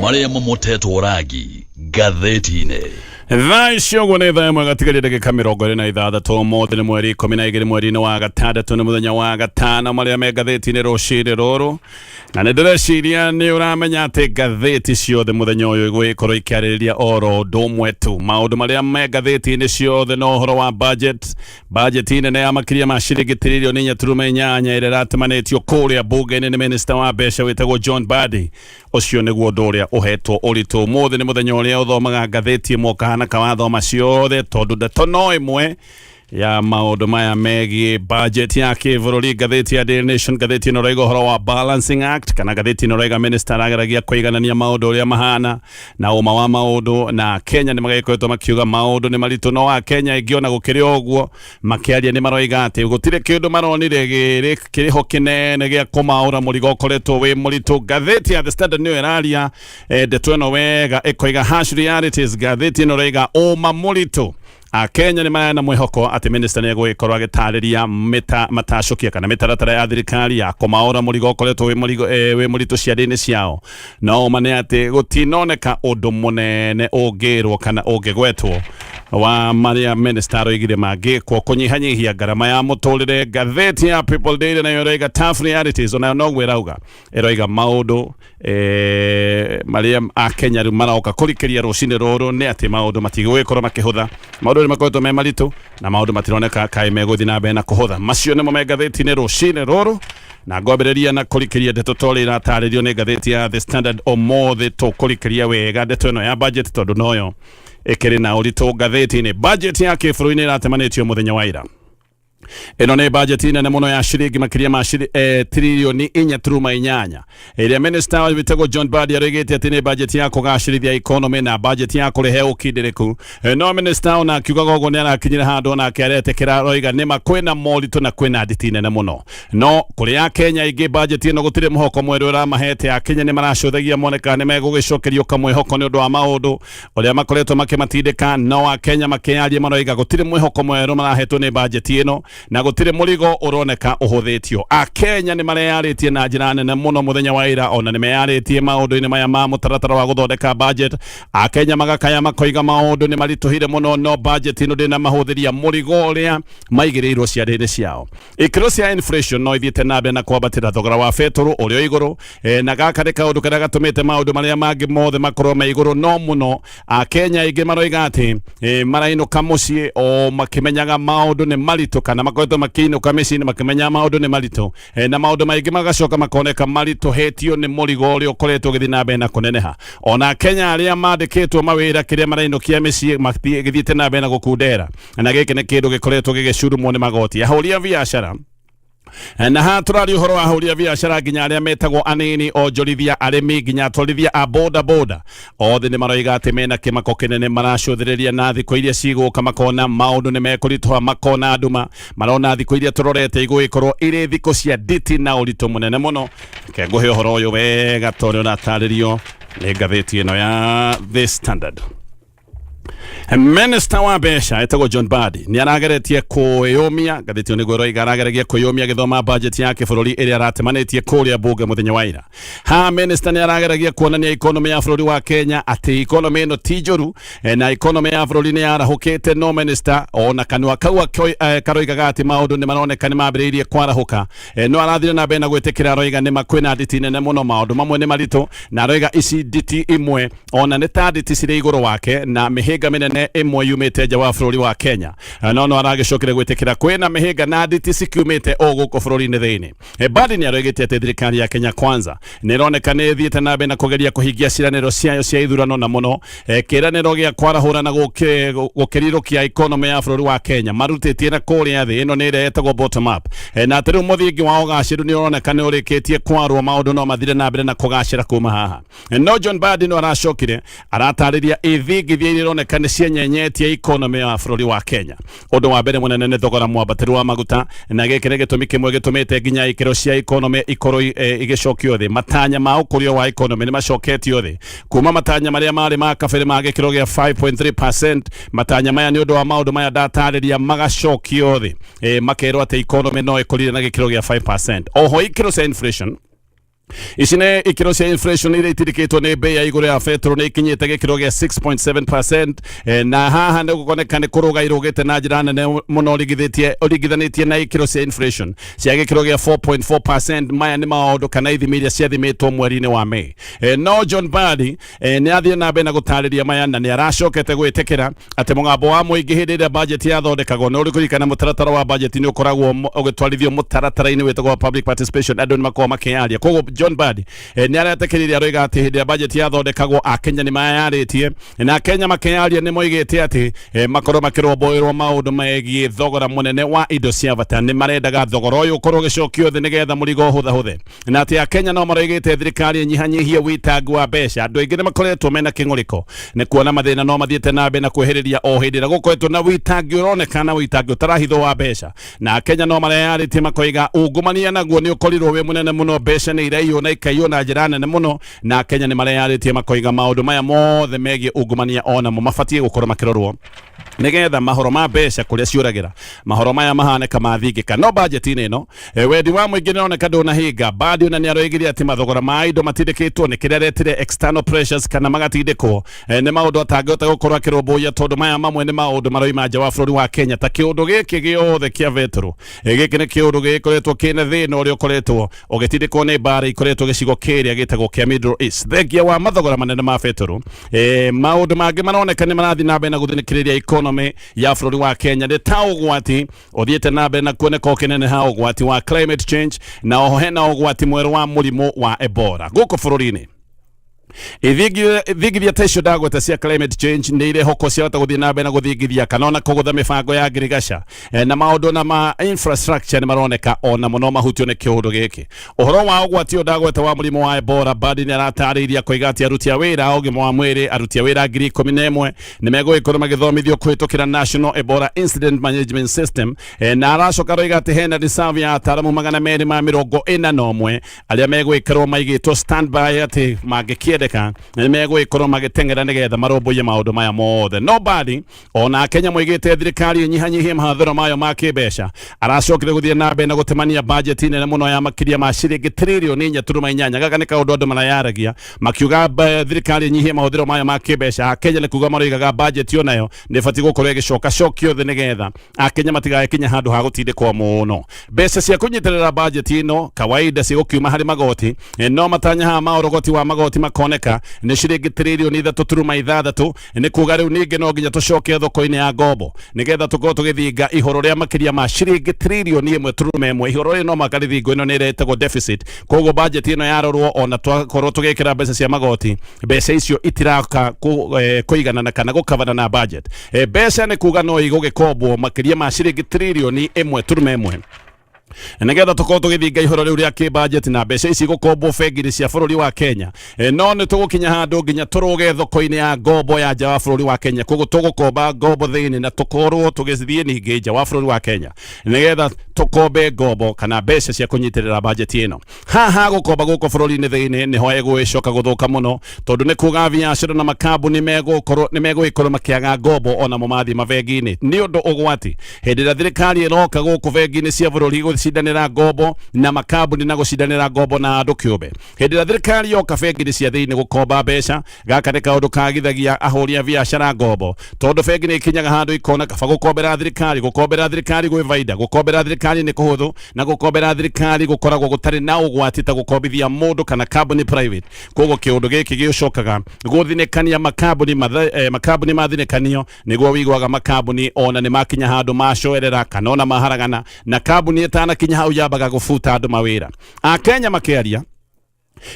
maria momoteto oragi gatheti-inĩ. Thaa icio nĩ thaa ĩmwe gatigarĩ ndagĩka 26 ũmũthĩ nĩ mweri 12 mweri-inĩ wa gatandatũ nĩ mũthenya wa gatano marĩa me ngathĩti-inĩ rũcinĩ rũrũ, na nĩ ndĩreciria nĩ ũramenya atĩ ngathĩti ciothe mũthenya ũyũ igũgĩkorwo ikĩarĩrĩria oro ũndũ ũmwe tu maũndũ marĩa me ngathĩti-inĩ ciothe na ũhoro wa bajeti nene ya makĩria ma ciringi tiririoni 4.8 ĩrĩa ĩratemanĩtio kũrĩa bunge-inĩ nĩ minista wa mbeca wĩtagwo John Mbadi. Ũcio nĩguo ũndũ ũrĩa ũhetwo ũritũ. Ũmũthĩ nĩ mũthenya ũrĩa ũthomaga ngathĩti ĩmwe kahana kawathoma ciothe tondũ ndeto no ĩmwe ya maũndũ maya megiĩ budget ya kĩbũrũri. Ngathĩti ya Daily Nation, ngathĩti ĩno raiga ũhoro wa Balancing Act, kana ngathĩti ĩno raiga minister arageragia kũiganania maũndũ ũrĩa mahana na ũma wa maũndũ, na Kenya nĩ magĩkoretwo makiuga maũndũ nĩ maritũ, no wa Kenya ĩngĩona gũkĩrĩ ũguo makĩaria nĩ maroiga atĩ gũtirĩ kĩndũ maronire kĩrĩho kĩnene gĩa kũmaũra mũrigo ũkoretwo wĩ mũritũ. Ngathĩti ya The Standard nĩyo ĩraria ndeto ĩno wega ĩkoiga harsh realities. Ngathĩti ĩno raiga ũma mũritũ. Kenya nĩ marana mwĩhoko atĩ minister nĩ egũgĩkorwo agĩtarĩria matacokia kana mĩtaratara ya thirikari ya kũmaũra mũrigo ũkoretwo wĩ mũritũ ciande-inĩ ciao. No ma nĩ atĩ gũtinoneka ũndũ mũnene ũngĩrwo kana ũngĩgwetwo wa marĩa minister oigire mangĩkwo kũnyihanyihia ngarama ya mũtũrĩre. Ngathĩti ya People Daily nayo ĩroiga tough realities, onayo noguo ĩrauga ĩroiga maũndũ marĩa Akenya rĩu maroka kũrikĩria rũcinĩ rũrũ nĩ atĩ maũndũ matigũgĩkorwo makĩhũtha, maũndũ nĩ makoretwo me maritũ na maũndũ matironeka kaĩ megũthiĩ na mbere na kũhũtha. Macio nĩmo me ngathĩti-inĩ rũcinĩ rũrũ, na ngwambĩrĩria na kũrikĩria ndeto tũrĩa iratarĩrio nĩ ngathĩti ya The Standard ũmũthĩ. Tũkũrikĩria wega ndeto ĩno ya budget tondũ noyo ĩkĩrĩ na ũritũ ngathĩti-inĩ. Budget ya kĩbũrũri-inĩ ĩratemanĩtio mũthenya wa ira. Ĩno nĩ bajeti nene mũno ya ciringi makĩria ma tiririoni 4.8 ĩrĩa minister wĩtagwo John Mbadi aroigĩte atĩ nĩ bajeti ya kũgacĩrithia economy na bajeti ya kũrehe ũkindĩrĩku. No minister ona akiugaga ũguo nĩ arakinyire handũ ona akĩaretekera roiga nĩma kwĩna moritũ na kwĩna nditi nene mũno, no kũrĩ Akenya aingĩ bajeti ĩno gũtirĩ mũhoko mwerũ ũramahete. Akenya nĩ maracũthagia moneka nĩ megũgĩcokerio kamwĩhoko nĩ ũndũ wa maũndũ ũrĩa makoretwo makĩmatindĩka, no Akenya makĩaria maroiga gũtirĩ mwĩhoko mwerũ marahetwo nĩ bajeti ĩno na gũtirĩ mũrigo ũroneka ũhũthĩtio. Akenya nĩ mareyarĩtie na njĩra nene mũno mũthenya wa ira, ona nĩ meyarĩtie maũndũ-inĩ maya ma mũtaratara wa gũthondeka budget. Akenya magakaya makoiga maũndũ nĩ maritũhire mũno, no budget ĩno ndĩna mahũthĩria mũrigo ũrĩa maigĩrĩirwo ciande-inĩ ciao. Ikĩro cia inflation no ithiĩte na mbere na kwambatĩra thogora wa betũrũ ũrĩa igũrũ, na gaka nĩ kaũndũ karĩa gatũmĩte maũndũ marĩa mangĩ mothe makorwo me igũrũ. No mũno Akenya aingĩ maroiga atĩ marainũka mũciĩ o makĩmenyaga maũndũ nĩ maritũ, kana makoretwo makĩinũka mĩciĩ makĩmenya maũndũ nĩ maritũ, na maũndũ maingĩ magacoka makoneka maritũhetio nĩ mũrigo ũrĩa ũkoretwo ũgĩthiĩ na mbere na kũneneha. Ona Kenya arĩa mandĩkĩtwo mawĩra kĩrĩa marainũkia mĩciĩ magĩthiĩte na mbere na gũkundera, na gĩkĩ nĩ kĩndũ gĩkoretwo gĩgĩcurumwo nĩ magoti. Ahũri a biacara na ha tũrari ũhoro wa ahũri a biacara nginya arĩa metagwo anini, onjorithia, arĩmi, nginya atwarithia a boda othe nĩ maroiga atĩ mena kĩmako kĩnene maracũthĩrĩria na thikũ iria cigũka, makona maũndũ nĩ mekũritũha, makona nduma, marona thikũ iria tũrorete igũgĩkorwo irĩ thikũ cia nditi na ũritũ mũnene mũno. Ke ngũhe ũhoro ũyũ wega tondũ ũratarĩrio nĩ ngathĩti ĩno ya The Standard. Minister wa mbeca etagwo John Mbadi nĩ arageretie kwĩyũmia, ngathĩti ĩyo nĩguo ĩroiga arageragia kwĩyũmia gĩthoma budget ya kĩbũrũri ĩrĩa aratemanĩtie kũrĩa bunge mũthenya wa ira. Ha minister nĩ arageragia kuonania economy ya bũrũri wa Kenya atĩ economy ĩno ti njũru na economy ya bũrũri nĩ yarahũkĩte. No minister ona kanua kau karoigaga atĩ maũndũ nĩ maroneka nĩ mambĩrĩirie kwarahũka, no arathire na mbere na gwĩtĩkĩra aroiga nĩma kwĩna nditi nene mũno, maũndũ mamwe nĩ maritũ, na aroiga ici nditi imwe ona nĩ ta nditi cirĩ igũrũ wake na mĩhĩnga mĩnene ĩmwe yumĩte nja wa bũrũri wa Kenya. No aragĩcokire gwĩtĩkĩra kwĩna mĩhĩnga na nditi cikiumĩte o gũkũ bũrũri-inĩ thĩinĩ. Mbadi nĩ aroigĩte atĩ thirikari ya Kenya Kwanza nĩ ĩroneka nĩ ĩthiĩte na mbere na kũgeria kũhingia ciĩranĩro ciayo cia ithurano, na mũno kĩĩranĩro gĩa kwarahũra na gũkĩrirũkia economy ya bũrũri wa Kenya marutĩtie na kũrĩa thĩ. Ĩno nĩ ĩrĩa ĩtagwo bottom up, na atĩ rĩu mũthingi wa ũgacĩru nĩ ũroneka nĩ ũrĩkĩtie kwarwo, maũndũ no mathire na mbere na kũgacĩra kuma haha. No John Mbadi no aracokire aratarĩria ithingithia iria ironeka nĩ cienyenyetie economy ya bũrũri wa Kenya. Ũndũ wa mbere mũnene nĩ thogora mwambatĩru wa maguta, na gĩkĩ nĩ gĩtũmi kĩmwe gĩtũmĩte nginya ikĩro cia economy ikorwo igĩcokio thĩ. Matanya ma ũkũria wa economy nĩ macoketio thĩ kuma matanya marĩa marĩ ma kabere ma gĩkĩro gĩa 5.3%. Matanya maya nĩ ũndũ wa maũndũ maya ndatarĩria magacokio thĩ, makerwo atĩ economy no ĩkũrire na gĩkĩro gĩa 5%. Oho ikĩro cia inflation Ici nä ikiro cia inflation iria itirikitwo nä mbei ya igå ya betro nä ikinyite gikiro gia 6.7%, na haha nä gukoneka nä kuruga irugite na njira nene muno uringithanitie na ikiro cia inflation cia gikiro gia 4.4%. maya nä maundu kana ithimi iria ciathimitwo mweri-inĩ wa Mei. No John Mbadi nä athie na mbere na gutarĩria maya na nä aracokete gwĩtĩkĩra atĩ mũgambo wa mũingĩ hĩndĩ ĩrĩa budget yathondekagwo nĩ ũrĩkũririkana mũtaratara wa budget nĩ ũkoragwo ũgĩtwarithio mũtaratara-inĩ wĩtagwo public participation, andũ nĩ makoragwo makĩaria. Koguo John Mbadi nĩ aretĩkĩrire aroiga atĩ hĩndĩ ĩrĩa budget yathondekagwo Akenya nĩ mayarĩtie na Akenya makĩaria nĩ moigĩte atĩ makorwo makĩrũmbũĩrwo maũndũ megiĩ thogora mũnene wa indo cia bata. Nĩ marendaga thogora ũyũ ũkorwo ũgĩcokio thĩ nĩgetha mũrigo ũhũthahũthe, na atĩ Akenya no maroigĩte thirikari ĩnyihanyihie witangi wa mbeca. Andũ aingĩ nĩ makoretwo mena kĩng'ũrĩko nĩ kuona mathĩna no mathiĩte na mbere na kwĩhĩrĩria o hĩndĩ ĩrĩa gũkoretwo na witangi ũronekana, witangi ũtarahithwo wa mbeca, na Akenya no mareyarĩtie makoiga ungumania naguo nĩ ũkorirwo wĩ mũnene mũno, mbeca nĩ iraiywo na ikaiywo na njĩra nene mũno, na Akenya nĩ mareyarĩtie makoiga maũndũ maya mothe megiĩ ungumania onamo mabatiĩ gũkorwo makĩrorwo nigetha mahoro ma mbeca kuria ciuragĩra mahoro maya mahaneka mathingĩka. No budget-inĩ ĩno wendi wa mũingĩ nĩroneka ndũnahinga. Mbadi ona nĩ aroigire atĩ mathogora ma indo matindĩkĩtwo nĩ kĩrĩa aretire external pressures kana magatindĩkwo nĩ maũndũ atangĩhota gũkorwo akĩrũmbũiya, tondũ maya mamwe nĩ maũndũ maroima nja wa bũrũri wa Kenya, ta kĩũndũ gĩkĩ gĩothe kĩa betro. Gĩkĩ nĩ kĩũndũ gĩkoretwo kĩna thĩna ũrĩa ũkoretwo ũgĩtindĩkwo nĩ mbara ikoretwo gĩcigo kĩrĩa gĩtagwo kĩa Middle East. Thengia wa mathogora manene ma betro, maũndũ mangĩ maroneka nĩ marathiĩ na mbere na gũthinĩkĩrĩria economy ya bũrũri wa Kenya. Nĩ ta ũgwati ũthiĩte na mbere na kuoneka ũkĩneneha, ũgwati wa climate change, na oho hena ũgwati mwerũ wa mũrimũ wa Ebola gũkũ bũrũri-inĩ. Ithigithia ta icio ndagweta cia climate change nĩ ire hoko ciahota gũthiĩ na mbere na gũthingithia kana ona kũgũtha mĩbango ya ngirigaca, na maũndũ na ma infrastructure nĩ maroneka ona mũno mahutio nĩ kĩũndũ gĩkĩ. Ũhoro wa ũgwati ũyũ ndagweta wa mũrimũ wa Ebola, Mbadi nĩ aratarĩiria koiga atĩ aruti a wĩra a ũgima wa mwĩrĩ, aruti a wĩra 11,000 nĩ megũgĩkorwo magĩthomithio kũhĩtũkĩra National Ebola Incident Management System, na aracoka roiga atĩ hena reserve ya ataaramu 241 arĩa megũgĩkorwo maigĩtwo standby atĩ mangĩkĩendeka nĩ megũgĩkorwo magĩteng'era nĩgetha marũmbũiye maũndũ maya mothe. No Mbadi ona Akenya moigĩte thirikari ĩnyihanyihie mahũthĩro mayo ma kĩmbeca. Aracokire gũthiĩ na mbere na gũtemania budget nene mũno ya makĩria ma ciringi tiririoni 4.8. Gaka nĩ kaũndũ andũ marayaragia makiuga thirikari ĩnyihie mahũthĩro mayo ma kĩmbeca. Akenya nĩ kuuga maroigaga budget yo nayo nĩ ĩbatiĩ gũkorwo ĩgĩcokio thĩ nĩgetha Akenya matigagĩkinya handũ ha gũtindĩkwo mũno. Mbeca cia kũnyitĩrĩra budget ĩno kawaida cigũkiuma harĩ magoti, no matanyaha ma ũrogoti wa magoti makoneka nĩ ciringi tiririoni 3.6. nĩ kuuga rĩu ningĩ no nginya tũcoke thoko-inĩ ya ngombo nĩgetha tũkorwo tũgĩthinga ihoro rĩa makĩria ma ciringi tiririoni 1.1. ihoro rĩrĩ no makarĩthingo ĩno nĩ ĩretagwo deficit. Koguo budget ĩno yarorwo ona twakorwo tũgĩkĩra mbeca cia magoti, mbeca icio itiraka kũiganana kana gũkavana na budget. Mbeca nĩ kuuga no igũgĩkombwo makĩria ma ciringi tiririoni 1.1 nĩgetha tũkorwo tũgĩthinga ihoro rĩu rĩa kĩ-budget na mbeca ici gũkombwo bengi-inĩ cia bũrũri wa Kenya. No nĩ tũgũkinya handũ nginya tũrũge thoko-inĩ ya ngombo ya nja wa bũrũri wa Kenya. Koguo tũgũkomba ngombo thĩinĩ na tũkorwo tũgĩthiĩ ningĩ nja wa bũrũri wa Kenya nĩgetha tũkombe ngombo kana mbeca cia kũnyitĩrĩra budget ĩno. Haha gũkomba gũkũ bũrũri-inĩ thĩinĩ nĩho egũgĩcoka gũthũka mũno, tondũ nĩ kuuga biacara na makambuni megũgĩkorwo makĩaga ngombo ona mo mathiĩ mabengi-inĩ nĩ ũndũ ũgwati. Hĩndĩ ĩrĩa thirikari ĩroka gũkũ bengi-inĩ cia bũrũri gũcindanĩra ngombo na makambuni na gũcindanĩra ngombo na andũ kĩũmbe, hĩndĩ ĩrĩa thirikari yoka bengi-inĩ cia thĩinĩ gũkomba mbeca, gaka nĩ kaũndũ kagithagia ahũri a biacara ngombo, tondũ bengi nĩ ikinyaga handũ ikona kaba gũkombera thirikari gwĩ baida, gũkombera thirikari nĩ kũhũthũ, na gũkombera thirikari gũkoragwo gũtarĩ na ũgwati ta gũkombithia mũndũ kana company private. Koguo kĩũndũ gĩkĩ gĩcokaga gũthinĩkania makambuni mathinĩkanio nĩguo wiguaga makambuni ona nĩ makinya handũ macoerera kana ona maharagana, na kambuni ĩtanakinya hau yambaga gũbuta andũ mawĩra. Akenya makĩaria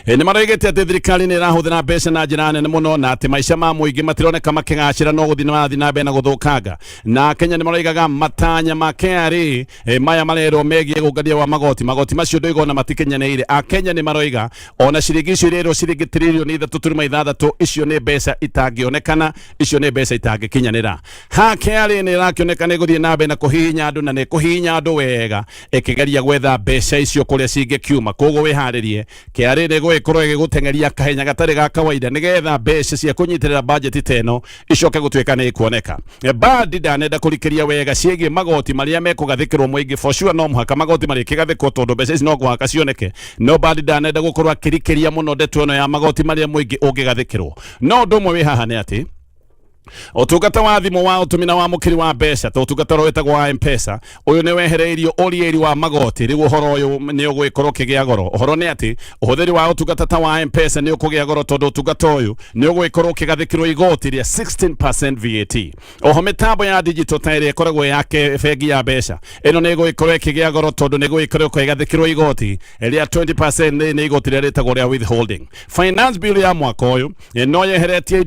nĩ maroigĩte atĩ thirikari nĩ ĩrahũthĩra mbeca na njĩra nene mũno na atĩ maica ma mũingĩ matironeka makĩgacĩra, no gũthiĩ marathiĩ na mbere na gũthũkanga. Na Akenya nĩ maroigaga matanya ma KRA maya marerwo megiĩ ũngania wa magoti macio ndoigona matikinyanĩire. Akenya nĩ maroiga ona ciringi icio irerwo ciringi tiririoni 3.6 icio nĩ mbeca itangĩonekana, icio nĩ mbeca itangĩkinyanĩra. Ha KRA nĩ ĩrakĩoneka nĩ gũthiĩ na mbere na kũhihinya andũ na nĩ kũhihinya andũ wega ĩkĩgeria gwetha mbeca icio kũrĩa cingĩkiuma. Koguo wĩharĩrie, KRA nego ikorwo igigutengeria kahenya gatari ga kawaida nigetha mbeca cia kunyitirira budget teno icoke gutwika ni kuoneka. Badi ndanenda kurikiria wega ciegi magoti maria mekugathikirwo muingi for sure no muhaka magoti maria kigathikwo tondu mbeca ici no guhaka cioneke. No badi ndanenda gukorwo akirikiria muno ndeto eno ya magoti maria muingi ungigathikirwo. No ndumwe wi haha ni ati otungata wa thimu wa utumina wa mukiri wa mbeca to utungata rwetagwo wa M-Pesa uyu ni wehereirio urieri wa magoti rigu horo uyu ni ugwikorwo kigia goro. Horo ni ati uhuthiri wa utungata wa M-Pesa ni ukugia goro tondu utungata uyu ni ugwikorwo kigathikirwo igoti ria 16% VAT. Oho mitambo ya digital tairi ikoragwo yake bengi ya mbeca ino ni igwikorwo kigia goro tondu ni igwikorwo kigathikirwo igoti ria 20% ni igoti ria ritagwo ria withholding. Finance bill ya mwaka uyu no yeheretie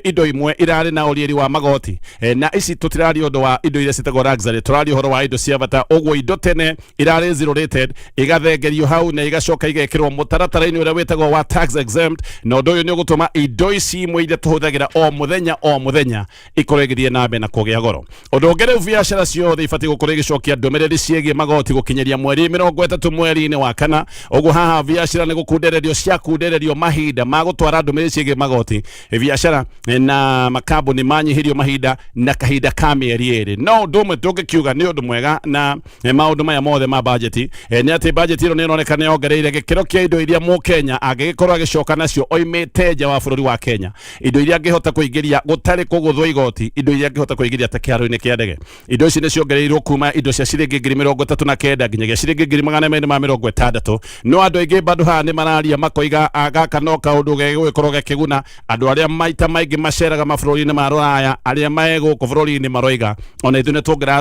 indo imwe irari na urieri wa magoti na ici tutirari undu wa indo iria citagwo luxury, turari horo wa indo cia bata ogwo indo tene irari zero rated igathengerio hau na igacoka igekirwo mutaratara-ini uria witagwo wa tax exempt. No ndu uyu ni ugutuma indo ici imwe iria tuhuthagira o muthenya ikorwo igithie na mbere na kugia goro. Undu ungere biashara ciothe ifati gukorwo igicokia ndumiriri ciegie magoti gukinyeria mweri 30 mweri-ini wa kana. Ogwo haha biashara ni gukundererio cia kundererio mahinda ma gutwara ndumiriri ciegie magoti biashara na makambuni manyihirio mahinda na kahinda ka mieri iri. No ndumwe tungikiuga ni undu mwega na maundu maya mothe ma budget ni ati budget ino ni ironeka ni ongereire gikiro kia indo iria mu Kenya agikorwo agicoka nacio oimite nja wa bururi wa Kenya. Indo iria angihota kuingiria gutari kuguthwo igoti, indo iria angihota kuingiria ta kiaro-ini kia ndege. Indo ici ni ciongereirwo kuma indo cia ciringi 39,000 nginyagia ciringi 2,260. No andu aingi bado ha ni mararia makoiga agaka no kaundu gegwikorwo gakiguna andu aria maita maingi maceraga mabũrũri-inĩ ma Rũraya aria mae gũkũ bũrũri-inĩ maroiga ona ithuĩ nĩtũngĩra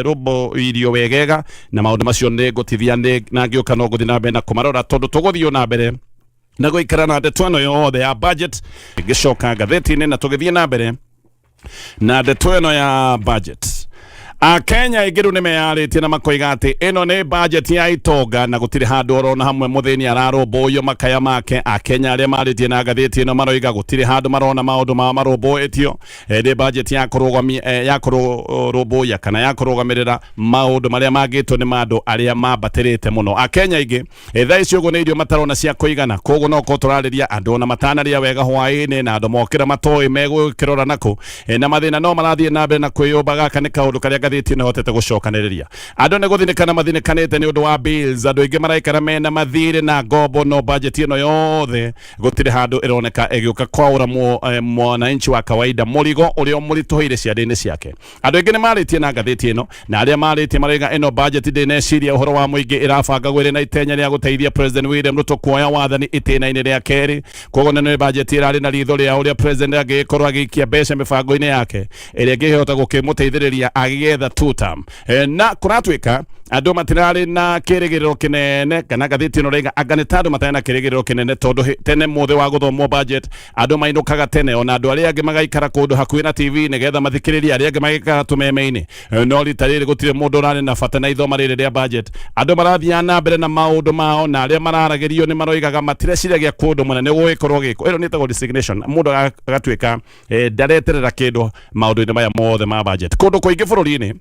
rũmbo irio wegega na maũndũ macio nĩ ngũtithia na ngĩũka no ngũthiĩ na mbere na kũmarora tondu tũgũthiĩ na mbere na gũikara na ndeto ĩno yothe ya budget ngĩcoka ngathĩti-inĩ na tũgĩthiĩ na mbere na ndeto ĩno ya budget. Kenya igiru ni meyaritie na makoiga ati ino ni budget ya itonga na gutiri handu orona hamwe muthini ararũmbũiyo makaya make. Kenya aria maritie na ngathĩti ino maroiga gutiri handu marona maundu ma marũmbũĩtio. Ni budget ya kurũgamia ya kurũmbũiya kana ya kurũgamirira maundu maria magĩtwo ni mandu aria mambatirite muno. Kenya ingi thaa ici ũguo ni irio matarona cia kuigana koguo no ko turariria andu ona matanaria wega hwaĩ-inĩ na andu mokĩra matoĩ megũkĩrora nako na mathĩna no marathiĩ na mbere na kwĩyũmba gaka nĩ kaũndũ karĩa ngathĩti ĩno hotete gũcokanĩrĩria. Andũ nĩ gũthinĩkana mathinĩkanĩte nĩ ũndũ wa bills. Andũ aingĩ maraikara mena mathirĩ na ngombo. No budget ĩno yothe gũtirĩ handũ ĩroneka ĩgĩũka kwaũra mwananchi wa kawaida mũrigo ũrĩa mũritũhĩire ciande-inĩ ciake. Andũ aingĩ nĩ marĩtie na ngathĩti ĩno na arĩa marĩtie marauga ĩno budget ndĩneciria ũhoro wa mũingĩ ĩrabanga gwĩrĩ na itenya rĩa gũteithia President William Ruto kuoya wathani itĩna-inĩ rĩa kerĩ. Koguo nĩ budget ĩrarĩ na ritho rĩa ũrĩa president angĩkorwo agĩikia mbeca mĩbango-inĩ yake ĩrĩa ĩngĩhota gũkĩmũteithĩrĩria agĩetha two term. Na kuratwika andu matirari na kirigiriro kinene kana ngathĩti ĩno rauga anga nĩ ta andu matarĩ na kirigiriro kinene tondu tene mothe wa guthomwo budget andu mainukaga tene ona andu aria angĩ magaikara kundu hakuhĩ na TV nigetha mathikĩrĩrie aria angĩ magaikara tumeme-inĩ. No rita rĩrĩ gũtirĩ mũndũ ũrarĩ na bata na ithoma rĩrĩ rĩa budget. Andu marathiĩ na mbere na maũndũ mao na aria mararagĩrio nĩ maroigaga matireciria kũndũ mũnene gũgĩkorwo gĩkwo. Ĩno nĩtagwo resignation. Mũndũ agatwĩka ndareterera kĩndũ maũndũ-inĩ maya mothe ma budget kũndũ kũingĩ bũrũri-inĩ.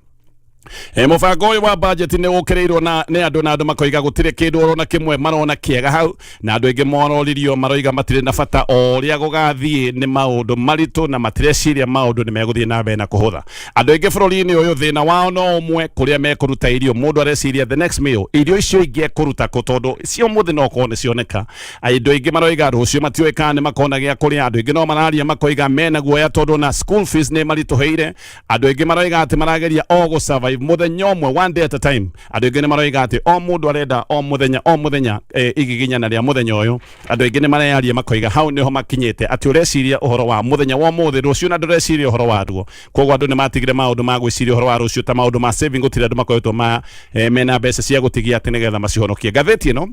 Mubango ũyũ wa budget nĩ ũkĩrĩirwo nĩ andũ na andũ makoiga gũtirĩ kĩndũ orona kĩmwe marona kĩega hau na andũ aingĩ mororirio maroiga matirĩ na bata o ũrĩa gũgathiĩ nĩ maũndũ maritũ na matireciria maũndũ nĩ megũthiĩ na mbere na kũhũtha. Andũ aingĩ bũrũri-inĩ ũyũ thĩna wao no ũmwe kũrĩa mekũruta irio. Mũndũ areciria the next meal irio icio ingĩ ekũruta kũ tondu cio mũthĩ no korwo nĩ cioneka. Andũ aingĩ maroiga rũciũ matiũĩ kana nĩ makona gĩa kũrĩa. Andũ aingĩ no mararia makoiga mena guoya tondu na school fees nĩ maritũhĩire. Andũ aingĩ maroiga atĩ marageria o gũsurvive muthenya ũmwe one day at a time. Andũ aingĩ nĩ maroiga atĩ o mũndũ arenda o muthenya igiginyana rĩa muthenya ũyũ. Andũ aingĩ nĩ mareyaria makoiga hau niho makinyĩte atĩ ũreciria ũhoro wa muthenya wa ũmũthĩ rũciũ na ndũreciria ũhoro wa ruo. Koguo andũ nĩ matigire maũndũ ma gwĩciria ũhoro wa rũciũ ta maũndũ ma saving. Gũtirĩ andũ makoretwo mena mbeca cia gũtigia atĩ nĩgetha macihonokie. Ngathĩti ĩno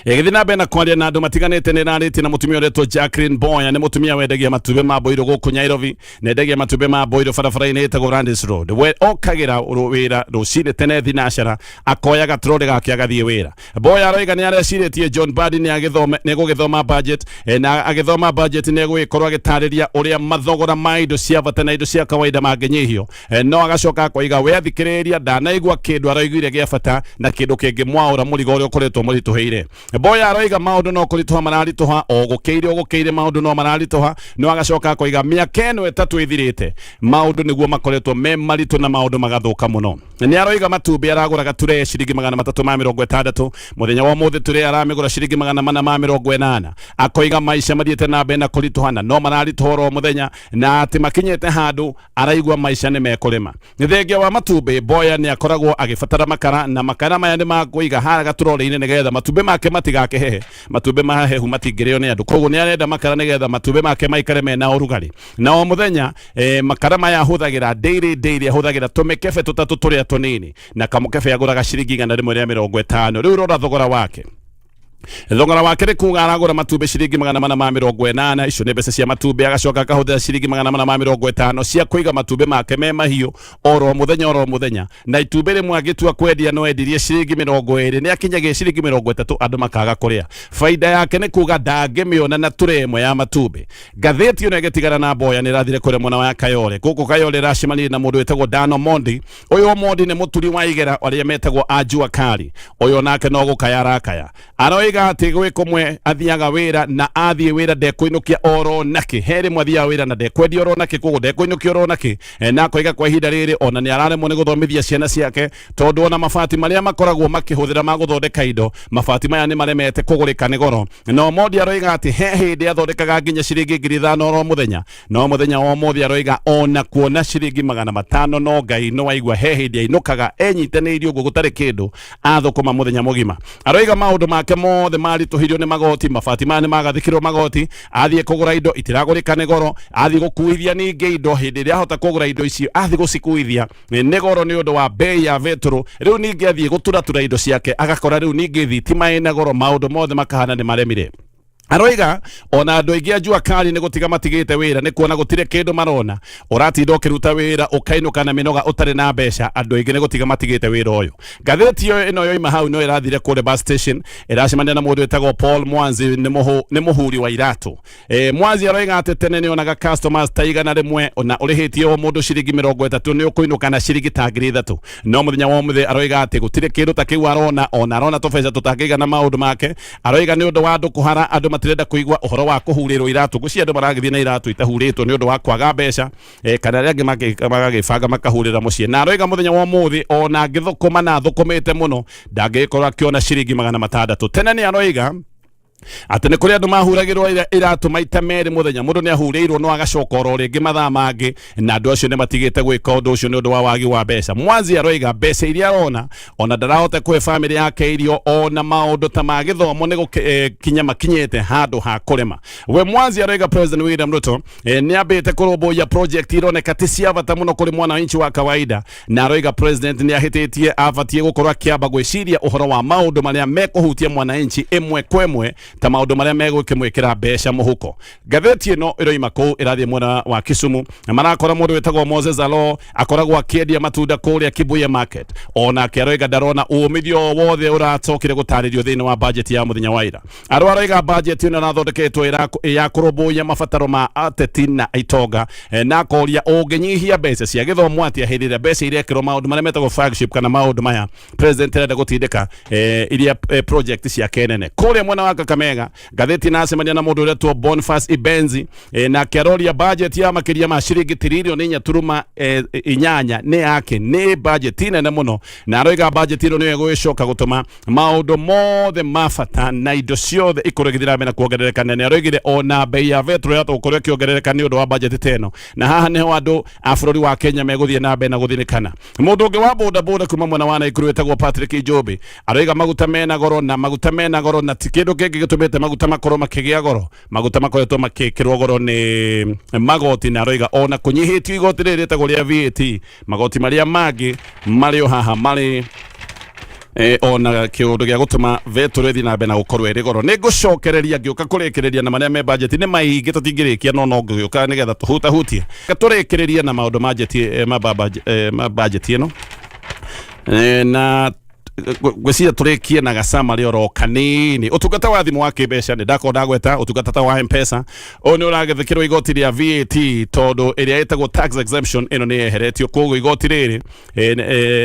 gĩthiĩ na mbere na kwaria na andũ matiganĩte nĩ narĩtie na mũtumia ũretwo Jacqueline Boya. Nĩ mũtumia wendagia matumbĩ ma boiro gũkũ Nairobi na endagia matumbĩ ma boiro barabara-inĩ ĩtagwo Randis Road. We okagĩra wĩra rũcinĩ tene thinacara akoya gatroli gake agathiĩ wĩra. Boya aroiga nĩ arecirĩtie John Mbadi nĩ gũgĩthoma budget na agĩthoma budget nĩ gũgĩkorwo agĩtarĩria ũrĩa mathogora ma indo cia bata na indo cia kawaida mangĩnyihio. No agacoka akoiga we athikĩrĩria ndanaigua kĩndũ araiguire gĩa bata na kĩndũ kĩngĩ mwaũra mũrigo ũrĩa ũkoretwo mũritũhĩire. boya aroiga maundu no kurituha mararituha ogukeire maundu no mararituha no agacoka koiga miaka eno etatu ithirite maundu niguo makoretwo me maritu na maundu magathuka muno ni aroiga matumbi araguraga ture ciringi 360 muthenya wa muthi ture aramigura ciringi 480 akoiga maisha mathiete na mbere na kurituhana no mararituhoro muthenya na ati makinyete handu araigua maisha ni mekurima ni thengia wa matumbi boya ni akoragwo agifatara makara na makara maya ni makuiga haraga turore-ini nigetha matumbi make matigake hehe matumbi mahehu matingirio ni andu koguo ni arenda makara nigetha matumbi make maikare mena urugari na o muthenya makara maya huthagira daily huthagira tumikefe tutatu turia tunini na kamukebe aguraga ciringi 150 riu rora thogora wake thogora wake ni kuga aragura matumbi ciringi 480 icio ni mbeca cia matumbi agacoka akahuthira ciringi 450 cia kuiga matumbi make me mahiu oro muthenya na itumbi rimwe agitua kwendia no endirie ciringi 20 ni akinyagia ciringi 30 andu makaga kuria faida yake ni kuga ndangimiona na turemwe ya matumbi ngatheti ino igetigara na boya ni rathire kure mwana wa Kayole guku Kayole racimani na mundu wetagwo Dano Mondi uyu Mondi ni muturi wa igera aria metagwo Ajua Kari uyu nake no gukaya aroiga ati gwikumwe athiaga wira na athie wira ndekuinukia oro naki heri mwathia wira na ndekwendi oro naki kugo ndekuinukia oro naki na koiga kwa ihinda riri ona ni araremwo ni guthomithia ciana ciake tondu ona mabati maria makoragwo makihuthira maguthondeka indo mabati maya ni maremete kugurika ni goro no Mondi aroiga ati he hindi athondekaga nginya ciringi 5,000 oro muthenya no muthenya wa Mondi aroiga ona kuona ciringi 500 no Ngai no waigua he hindi ainukaga enyitanirio uguo gutari kindu athukuma muthenya mugima aroiga maundu make mothe marituhirio ni magoti mabati maya ni magathikirwo magoti athie kugura indo itiragurika ni goro athie gukuithia ningi indo hindi ria hota kugura indo icio athie gucikuithia ni goro ni undu wa bei ya vetro riu ningi athie guturatura indo ciake agakora riu ningi thitima ina goro maundu mothe makahana ni maremire aroiga ona andu aingi Ajua Kari ni gutiga matigite wira ni kuona gutire kindu marona uratinda ukiruta wira ukainuka na minoga utari na mbeca andu aingi ni gutiga matigite wira uyu ngatheti ino yoima hau no irathire kure bus station iracemania na mundu wetagwo Paul Mwanzi ni muhuri wa iratu Mwanzi aroiga ati tene ni onaga customers taigana rimwe ona urihitie o mundu ciringi 30 ni ukuinuka na ciringi ta 3,000 no muthenya wa muthe aroiga ati gutire kindu ta kiu arona ona arona tubeca tutangigana maundu make aroiga ni undu wa andu kuhara andu matirenda kuigwa uhoro wa kuhurirwo iratu guci andu maragithie na iratu itahuritwo ni undu wa kwaga mbeca kana aria magagibanga makahurira mucii na aroiga muthenya wa muthi ona ngithukuma na thukumite muno ndangikorwo akiona ciringi 600 tene ni aroiga ati ni kuri andu mahuragirwo iratu maita meri muthenya mundu ni ahurirwo no agacoka oro ringi mathaa mangi na andu acio ni matigite gwika undu ucio ni undu wa wagi wa mbeca Mwanzi aroiga mbeca iria arona ona ndarahota kwe family yake irio ona maundu ta magithomo ni gukinya makinyete handu ha kurema we Mwanzi aroiga President William Ruto ni ambite kurumbuia project ironeka ti cia bata muno kuri mwana inchi wa kawaida na aroiga president ni ahititie abatie gukorwo akiamba gwiciria uhoro wa maundu maria mekuhutia mwana inchi imwe kwemwe ta maundu maria megukimwikira mbeca muhuko ngatheti ino iroima kuu irathie mwena wa Kisumu na marakora mundu wetagwo Moses Alo akoragwo akiendia matunda kuria Kibuye market ona aroiga ndarona umithio wothe uratokire gutaririo thiini wa budget ya muthenya wa ira aroiga budget ino nathondeketwo ya kurumbuia mabataro ma ateti na itonga na koria unginyihia mbeca cia githomo atia hindi ria mbeca irekirwo maundu maria metagwo flagship kana maundu maya president arenda gutindika iria project cia kenene kuria mwena wa Kamega ngatheti nacemania na mundu uretwo Boniface Ibenzi na kiaroria budget ya makiria ma ciringi tiririoni 4.8 ni yake ni budget nene muno na aroiga budget ino ni egwicoka gutuma maundu mothe mafata na indo ciothe ikurigithira mena kuongerereka nene aroigire ona bei ya vetro ya tukuria kiongerereka ni undu wa budget teno na haha niho andu a bururi wa Kenya meguthie na mbere na guthinikana mundu ungi wa boda kuma mwena wa Naikuru wetagwo Patrick Ijobi aroiga maguta mena goro na tikindu kingi gitumite maguta makorwo makigia goro maguta makoretwo makikirwo goro ni magoti na aroiga ona kunyihitio igoti riri tagwo ria VAT magoti maria mangi mario haha mari ona kiundu gia gutuma vetro ethi na bena gukorwo iri goro ni gucokereria ngiuka kurikireria na maria me budget ni maingi tutingirikia no ngiuka nigetha tuhutahutie gaturikireria na maundu budget ma budget ino na gweciria turikie na gacama rio kanini utungata wa thimu wa kibesha ni ndako ndagweta utungata wa M-Pesa oni uragethekirwo igoti ria VAT tondu iria etagwo tax exemption ino ni eheretio koguo igoti riri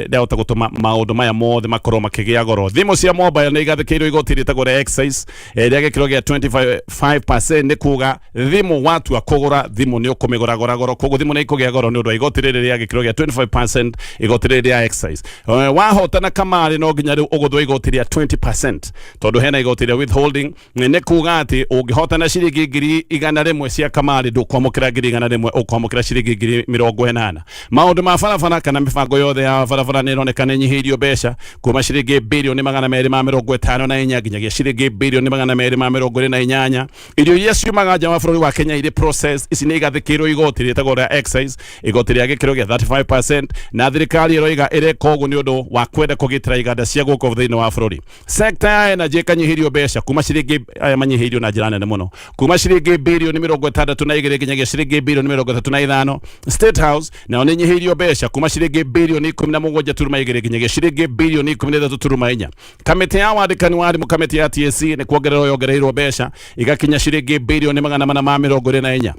ndahota gutuma maundu maya mothe makorwo makigia goro thimu cia mobile ni igathekirwo igoti ritagwo ria excise ria gikiro gia 25% ni kuga thimu watu akugura thimu ni ukumigura goro koguo thimu ni ikugia goro ni undu igoti riri ria gikiro gia 25% igoti riri ria excise wahotana kamari no nginya riu uguthwa igoti ria 20% tondu hena igoti ria withholding ni kuga ati ungihotana ciringi ngiri igana rimwe cia kamari ndukwamukira ngiri igana rimwe ukwamukira ciringi ngiri 80 maundu ma barabara kana mibango yothe ya barabara ni ironekana nyihirio mbeca kuma ciringi bilioni 254 nginyagia ciringi bilioni 228 irio iria ciumaga nja wa bururi wa Kenya iri process ici ni igathikirwo igoti ritagwo ria excise igoti ria gikiro gia 35% na thirikari iroiga ire koguo ni undu wa kwenda kugitira iganda cia guko thiini wa bururi sector ya energy kanyihirio mbeca kuma ciringi manyihirio na njira nene muno kuma ciringi bilioni 62 nginyagia ciringi bilioni 35 State House na onenyihirio mbeca kuma ciringi bilioni 17.2 nginyagia ciringi bilioni 13.4 kamiti ya wandikani wa arimu kamiti ya TSC ni kuongererwo yongereirwo mbeca igakinya ciringi bilioni 424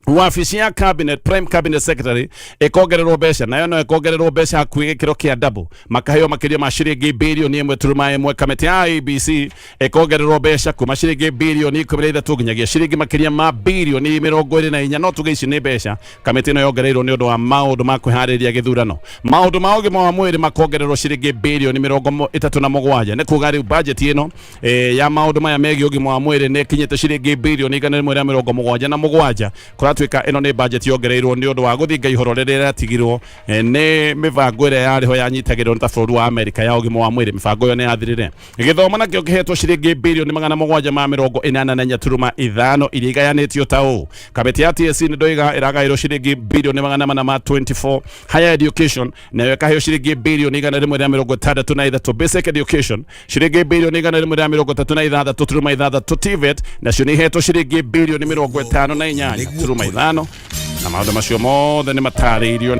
wabici ya cabinet prime cabinet secretary ikogererwo mbeca nayo no ikogererwo mbeca hakuhĩ gĩkĩro kĩa double makaheo makĩria ma ciringi bilioni 1.1 kamĩtĩ ya ABC ikogererwo mbeca kuma ciringi bilioni 13 nginyagia ciringi makĩria ma bilioni 24 no tuge ici nĩ mbeca kamĩtĩ ĩno yongereirwo nĩ ũndũ wa maũndũ ma kwĩharĩria gĩthurano maũndũ ma ũgima wa mwĩrĩ makongererwo ciringi bilioni 37 nĩ kuga rĩu budget ĩno ya maũndũ maya megiĩ ũgima wa mwĩrĩ nĩ kinyĩte ciringi bilioni 177 tuika ino ni budget yongereirwo ni undu wa guthinga ihoro riria ratigirwo ni mibango iria yariho yanyitagirwo ni ta bururi wa Amerika ya ugima wa mwiri mibango yo ni yathirire githomo nakio kihetwo ciringi bilioni 784.5 iria igayanitio ta uu kamiti ya TSC ni ndoiga iragairwo ciringi bilioni 424 higher education nayo ikaheo ciringi bilioni 163 basic education ciringi bilioni 136 TVET nacio ni ihetwo ciringi bilioni 58 na maundu macio mothe ni matarĩirio